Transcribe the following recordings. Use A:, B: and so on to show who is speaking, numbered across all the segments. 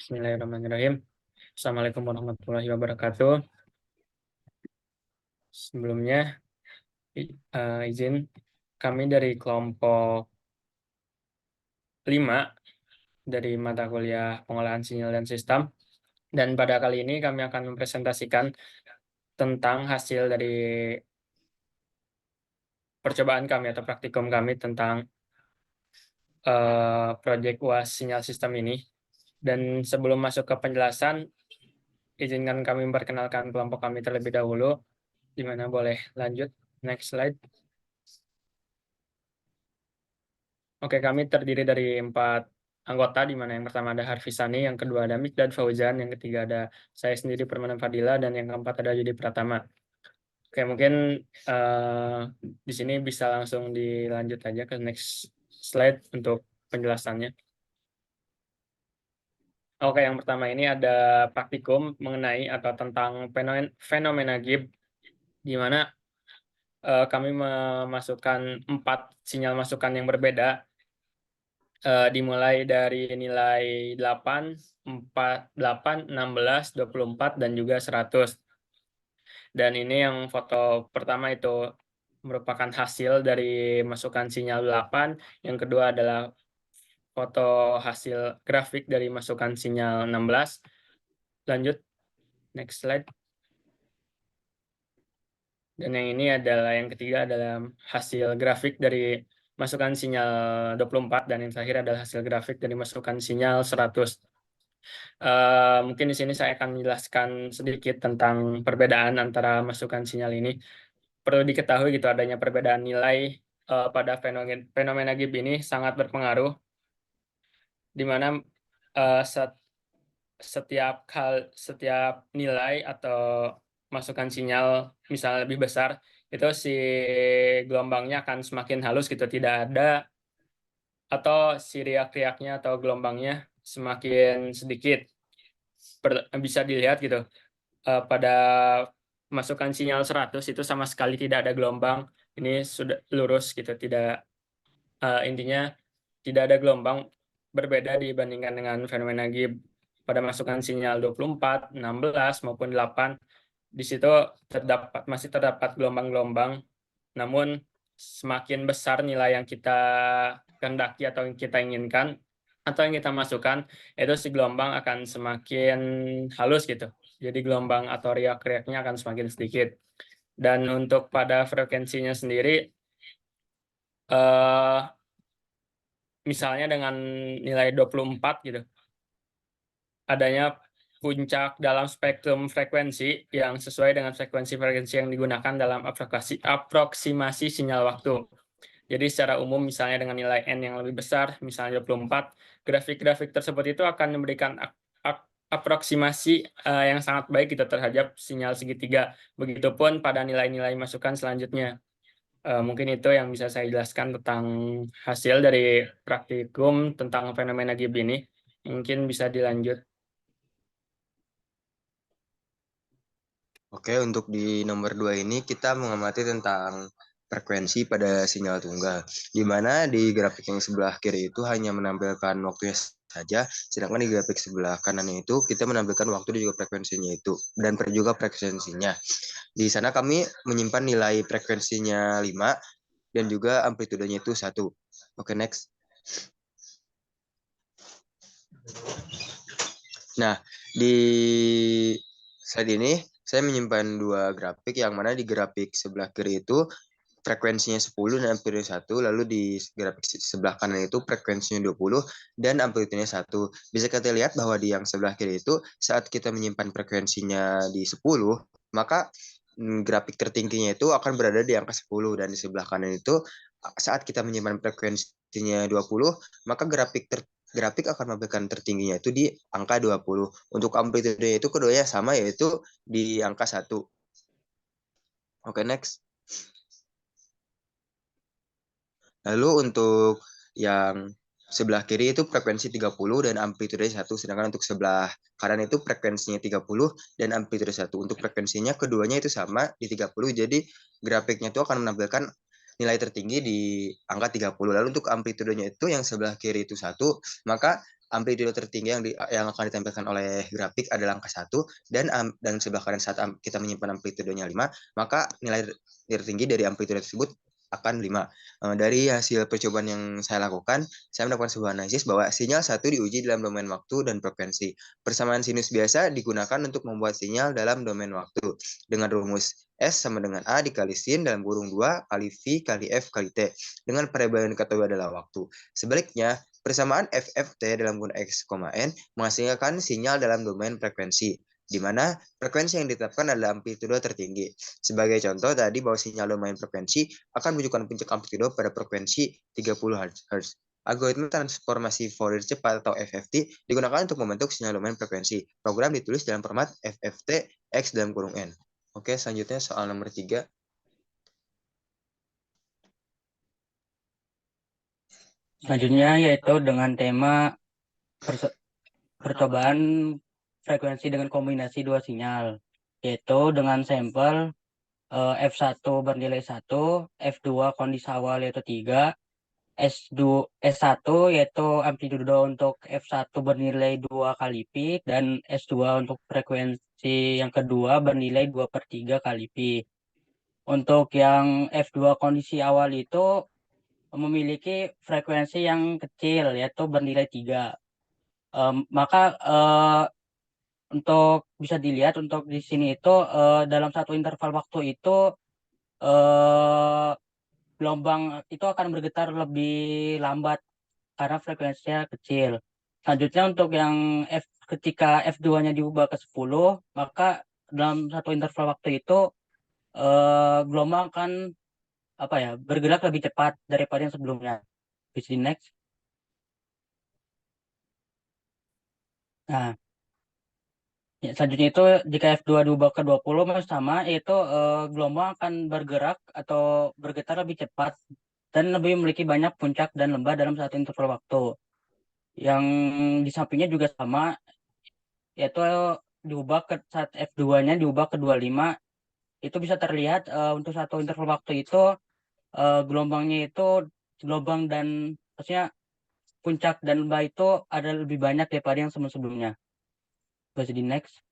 A: Bismillahirrahmanirrahim. Assalamualaikum warahmatullahi wabarakatuh. Sebelumnya, izin kami dari kelompok 5 dari mata kuliah pengolahan sinyal dan sistem. Dan pada kali ini kami akan mempresentasikan tentang hasil dari percobaan kami atau praktikum kami tentang proyek UAS sinyal sistem ini. Dan sebelum masuk ke penjelasan, izinkan kami memperkenalkan kelompok kami terlebih dahulu. Di mana boleh lanjut, next slide. Oke, kami terdiri dari 4 anggota, di mana yang pertama ada Harfisani, yang kedua ada Mikdad Fauzan, yang ketiga ada saya sendiri Permana Fadila, dan yang keempat ada Yudi Pratama. Oke, mungkin di sini bisa langsung dilanjut aja ke next slide untuk penjelasannya. Oke, yang pertama ini ada praktikum mengenai atau tentang fenomena Gibbs, di mana kami memasukkan 4 sinyal masukan yang berbeda, dimulai dari nilai 8, 4, 8, 16, 24, dan juga 100. Dan ini yang foto pertama itu merupakan hasil dari masukan sinyal 8, yang kedua adalah foto hasil grafik dari masukan sinyal 16. Lanjut, next slide. Dan yang ini adalah yang ketiga adalah hasil grafik dari masukan sinyal 24, dan yang terakhir adalah hasil grafik dari masukan sinyal 100. Mungkin di sini saya akan menjelaskan sedikit tentang perbedaan antara masukan sinyal ini. Perlu diketahui gitu, adanya perbedaan nilai pada fenomena Gibbs ini sangat berpengaruh, di mana setiap nilai atau masukan sinyal misalnya lebih besar, itu si gelombangnya akan semakin halus gitu, tidak ada, atau si riak-riaknya atau gelombangnya semakin sedikit. Bisa dilihat gitu, pada masukan sinyal 100 itu sama sekali tidak ada gelombang. Ini sudah lurus gitu, tidak intinya tidak ada gelombang, berbeda dibandingkan dengan fenomena Gibbs. Pada masukan sinyal 24, 16 maupun 8, di situ masih terdapat gelombang-gelombang, namun semakin besar nilai yang kita kehendaki atau yang kita inginkan atau yang kita masukkan, itu si gelombang akan semakin halus gitu. Jadi gelombang atau riak-riaknya akan semakin sedikit. Dan untuk pada frekuensinya sendiri, misalnya dengan nilai 24 gitu, adanya puncak dalam spektrum frekuensi yang sesuai dengan frekuensi yang digunakan dalam aproksimasi sinyal waktu. Jadi secara umum misalnya dengan nilai N yang lebih besar, misalnya 24, grafik-grafik tersebut itu akan memberikan aproksimasi yang sangat baik gitu terhadap sinyal segitiga. Begitupun pada nilai-nilai masukan selanjutnya. Mungkin itu yang bisa saya jelaskan tentang hasil dari praktikum tentang fenomena Gibbs ini. Mungkin bisa dilanjut.
B: Oke, untuk di nomor 2 ini kita mengamati tentang frekuensi pada sinyal tunggal, di mana di grafik yang sebelah kiri itu hanya menampilkan waktunya saja, sedangkan di grafik sebelah kanan itu kita menampilkan waktu dan juga frekuensinya itu, dan juga frekuensinya. Di sana kami menyimpan nilai frekuensinya 5 dan juga amplitudenya itu 1. Oke, next. Nah, di slide ini saya menyimpan 2 grafik, yang mana di grafik sebelah kiri itu frekuensinya 10 dan amplitudenya 1, lalu di grafik sebelah kanan itu frekuensinya 20 dan amplitudenya 1. Bisa kita lihat bahwa di yang sebelah kiri itu saat kita menyimpan frekuensinya di 10, maka grafik tertingginya itu akan berada di angka 10, dan di sebelah kanan itu saat kita menyimpan frekuensinya 20, maka grafik akan menampilkan tertingginya itu di angka 20. Untuk amplitudenya itu keduanya sama, yaitu di angka 1. Oke, next. Lalu untuk yang sebelah kiri itu frekuensi 30 dan amplitude 1, sedangkan untuk sebelah kanan itu frekuensinya 30 dan amplitude 1. Untuk frekuensinya keduanya itu sama di 30, jadi grafiknya itu akan menampilkan nilai tertinggi di angka 30. Lalu untuk amplitudenya itu yang sebelah kiri itu 1, maka amplitudo tertinggi yang akan ditampilkan oleh grafik adalah angka 1, dan sebelah kanan saat kita menyimpan amplitudenya 5, maka nilai tertinggi dari amplitudo tersebut akan 5. Dari hasil percobaan yang saya lakukan, saya mendapatkan sebuah analisis bahwa sinyal 1 diuji dalam domain waktu dan frekuensi. Persamaan sinus biasa digunakan untuk membuat sinyal dalam domain waktu dengan rumus S sama dengan A dikali sin dalam kurung 2 kali V kali F kali T dengan variabel yang diketahui adalah waktu. Sebaliknya, persamaan FFT dalam kurung X, N menghasilkan sinyal dalam domain frekuensi, di mana frekuensi yang ditetapkan adalah amplitudo tertinggi. Sebagai contoh tadi bahwa sinyal domain frekuensi akan menunjukkan puncak amplitudo pada frekuensi 30 Hz. Algoritma transformasi Fourier cepat atau FFT digunakan untuk membentuk sinyal domain frekuensi. Program ditulis dalam format FFT X dalam kurung N. Oke, selanjutnya soal nomor 3.
C: Selanjutnya yaitu dengan tema percobaan frekuensi dengan kombinasi dua sinyal, yaitu dengan sampel F1 bernilai 1, F2 kondisi awal yaitu 3, S1 yaitu amplitudo untuk F1 bernilai 2 kali pi, dan S2 untuk frekuensi yang kedua bernilai 2/3 kali pi. Untuk yang F2 kondisi awal itu memiliki frekuensi yang kecil yaitu bernilai 3. Maka untuk bisa dilihat untuk di sini itu dalam satu interval waktu itu gelombang itu akan bergetar lebih lambat karena frekuensinya kecil. Selanjutnya untuk yang ketika F2-nya diubah ke 10, maka dalam satu interval waktu itu gelombang akan bergerak lebih cepat daripada yang sebelumnya. Bisa di next. Nah, selanjutnya itu jika F2 diubah ke 20 masih sama, yaitu gelombang akan bergerak atau bergetar lebih cepat dan lebih memiliki banyak puncak dan lembah dalam satu interval waktu. Yang di sampingnya juga sama, yaitu diubah ke saat F2-nya diubah ke 25, itu bisa terlihat untuk satu interval waktu itu gelombangnya itu maksudnya puncak dan lembah itu ada lebih banyak daripada yang sebelum-sebelumnya. Bisa di next.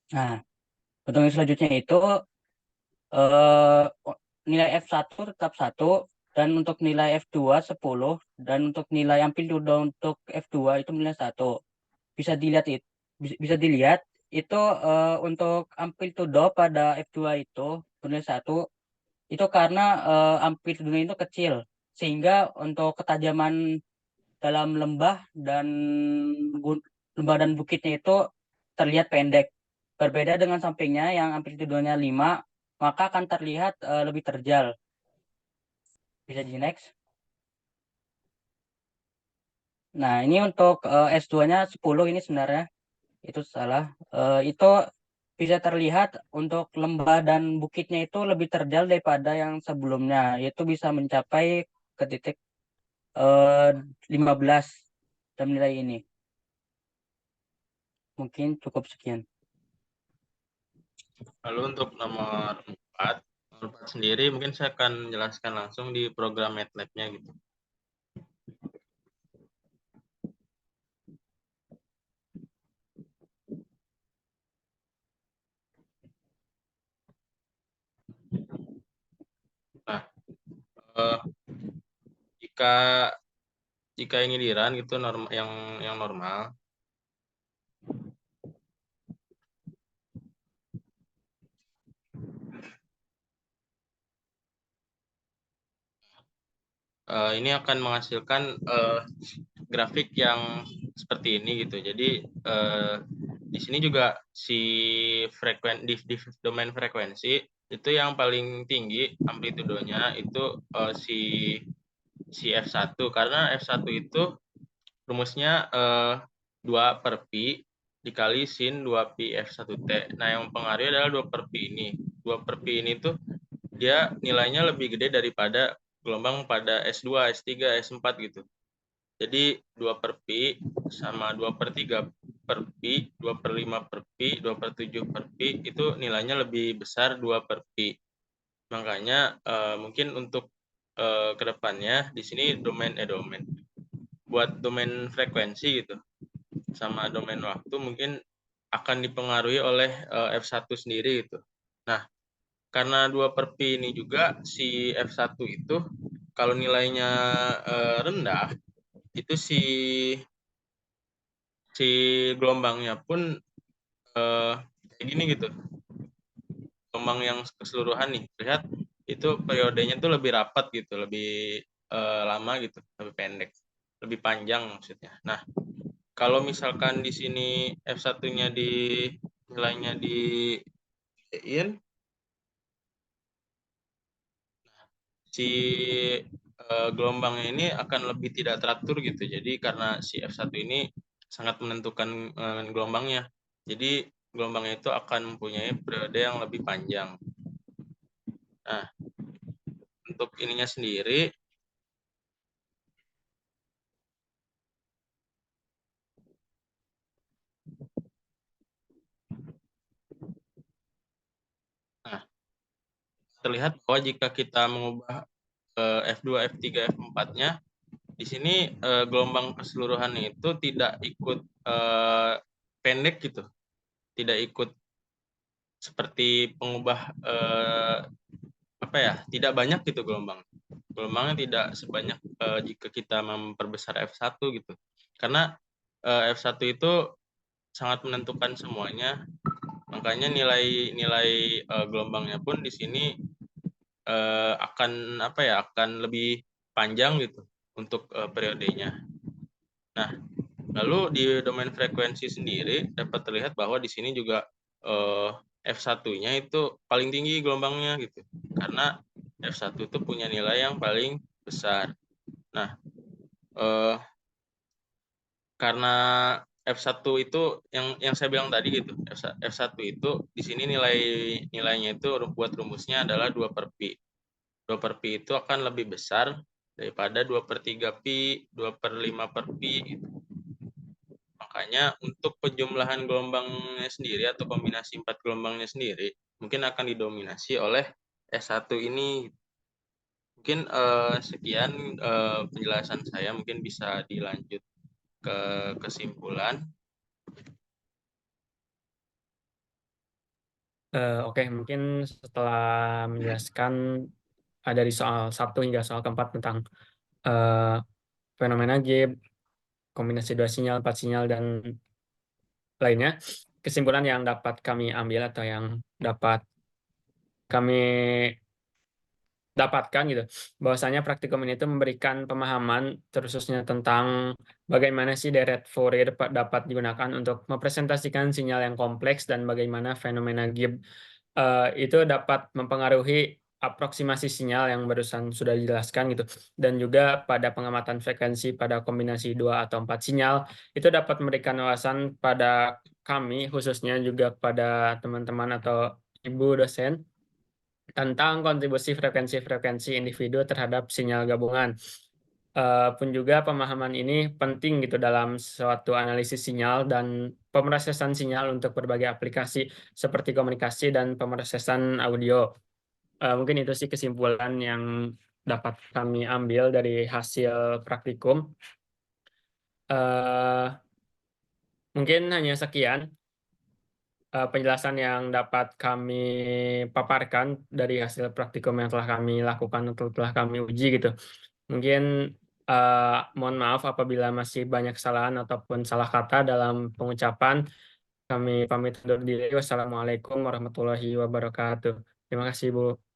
C: Nah, untuk yang selanjutnya itu nilai F1 tetap 1, dan untuk nilai F2 10, dan untuk nilai amplitudo untuk F2 itu nilai 1. Bisa dilihat itu untuk amplitudo pada F2 itu nilai 1 itu karena amplitudo itu kecil, sehingga untuk ketajaman dalam lembah dan bukitnya itu terlihat pendek. Berbeda dengan sampingnya yang amplitudonya 5, maka akan terlihat lebih terjal. Bisa di next. Nah, ini untuk S2-nya 10 ini sebenarnya. Itu salah. Itu bisa terlihat untuk lembah dan bukitnya itu lebih terjal daripada yang sebelumnya. Itu bisa mencapai ke titik 15 dalam nilai ini. Mungkin cukup sekian.
D: Lalu untuk nomor 4 sendiri mungkin saya akan menjelaskan langsung di program MATLAB-nya gitu. Nah, jika ini di run gitu yang normal, ini akan menghasilkan grafik yang seperti ini gitu. Jadi di sini juga di domain frekuensi itu yang paling tinggi amplitudonya itu si F1, karena F1 itu rumusnya 2/pi dikali sin 2pi F1T. Nah, yang mempengaruhi adalah 2/pi ini. 2/pi ini tuh dia nilainya lebih gede daripada gelombang pada S2, S3, S4 gitu. Jadi 2/pi sama 2/3/pi, 2/5/pi, 2/7/pi itu nilainya lebih besar 2/pi. Makanya mungkin untuk kedepannya di sini buat domain frekuensi gitu sama domain waktu mungkin akan dipengaruhi oleh F1 sendiri gitu. Nah, karena 2/pi ini juga si F1 itu kalau nilainya rendah itu si gelombangnya pun kayak gini gitu. Gelombang yang keseluruhan nih, lihat itu periodenya tuh lebih rapat gitu, lebih lama gitu, lebih pendek, lebih panjang maksudnya. Nah, kalau misalkan di sini F1-nya nilainya di in, si gelombangnya ini akan lebih tidak teratur gitu. Jadi karena si F1 ini sangat menentukan gelombangnya. Jadi gelombangnya itu akan mempunyai periode yang lebih panjang. Nah, untuk ininya sendiri, nah, terlihat bahwa jika kita mengubah F2, F3, F4-nya, di sini gelombang keseluruhan itu tidak ikut pendek gitu, tidak ikut seperti pengubah apa ya, tidak banyak gitu gelombangnya tidak sebanyak jika kita memperbesar F1 gitu, karena F1 itu sangat menentukan semuanya, makanya nilai gelombangnya pun di sini akan apa ya, akan lebih panjang gitu untuk periodenya. Nah, lalu di domain frekuensi sendiri dapat terlihat bahwa di sini juga F1-nya itu paling tinggi gelombangnya gitu. Karena F1 itu punya nilai yang paling besar. Nah, karena F1 itu yang saya bilang tadi gitu. F1 itu di sini nilainya itu buat rumusnya adalah 2/pi. 2/pi itu akan lebih besar daripada 2/3pi, 2/5/pi gitu. Makanya untuk penjumlahan gelombangnya sendiri atau kombinasi 4 gelombangnya sendiri mungkin akan didominasi oleh S1 ini. Mungkin sekian penjelasan saya, mungkin bisa dilanjut ke kesimpulan.
A: Oke, mungkin setelah menjelaskan dari soal 1 hingga soal keempat tentang fenomena Gibbs, kombinasi 2 sinyal, 4 sinyal, dan lainnya, kesimpulan yang dapat kami ambil atau yang dapat kami dapatkan gitu, bahwasanya praktikum ini itu memberikan pemahaman terkhususnya tentang bagaimana sih deret Fourier dapat digunakan untuk mempresentasikan sinyal yang kompleks dan bagaimana fenomena Gibbs itu dapat mempengaruhi aproksimasi sinyal yang barusan sudah dijelaskan gitu, dan juga pada pengamatan frekuensi pada kombinasi 2 atau 4 sinyal itu dapat memberikan wawasan pada kami, khususnya juga pada teman-teman atau ibu dosen, tentang kontribusi frekuensi-frekuensi individu terhadap sinyal gabungan. Pun juga pemahaman ini penting gitu dalam suatu analisis sinyal dan pemrosesan sinyal untuk berbagai aplikasi seperti komunikasi dan pemrosesan audio. Mungkin itu sih kesimpulan yang dapat kami ambil dari hasil praktikum. Mungkin hanya sekian penjelasan yang dapat kami paparkan dari hasil praktikum yang telah kami lakukan atau telah kami uji gitu. Mungkin mohon maaf apabila masih banyak kesalahan ataupun salah kata dalam pengucapan. Kami pamit undur diri. Wassalamualaikum warahmatullahi wabarakatuh. Terima kasih, Bu.